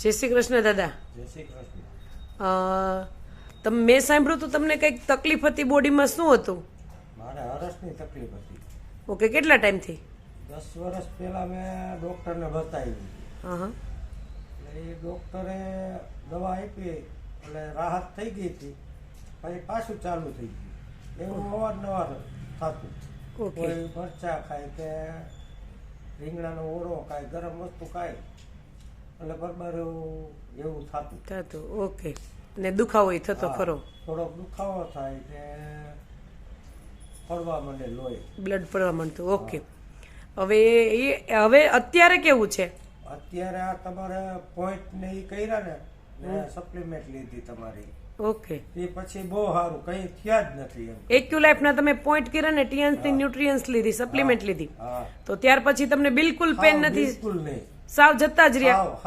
જય શ્રી કૃષ્ણ દાદા. જય શ્રી કૃષ્ણ. મેં સાંભળ્યું હતું તમને કંઈક તકલીફ હતી બોડીમાં, શું હતું? મારે હરસની તકલીફ હતી. ઓકે, કેટલા ટાઈમથી? 10 વર્ષ પહેલા મેં ડૉક્ટરને બતાવી. હા હા. એટલે એ ડૉક્ટરે દવા આપી એટલે રાહત થઈ ગઈ હતી, પછી પાછું ચાલુ થઈ ગયું. એવું અવારનવાર થતું. ઓકે. કોઈ મરચાં ખાય કે રીંગણાનો ઓળો ખાય, ગરમ વસ્તુ ખાય એટલે બરાબર એવું થતું. થતું. ઓકે. ને દુખાવો ય થતો હા, ખરો? થોડોક દુખાવો થાય કે પડવા માંડે લોહી, બ્લડ પડવા માંડતું. ઓકે. હવે અત્યારે કેવું છે? અત્યારે આ તમારે પોઈન્ટ ને એ કર્યા ને સપ્લિમેન્ટ લીધી તમારી, ઓકે. એ પછી બહુ સારું, કઈ થયા જ નથી એમ. એક્યુલાઇફના તમે પોઈન્ટ કર્યા ને, ટીએન્સ ની ન્યુટ્રિયન્સ લીધી, સપ્લિમેન્ટ લીધી, હા, તો ત્યાર પછી તમને બિલકુલ પેન નથી? બિલકુલ નહીં. સાવ જતા જ રહ્યા? સાવ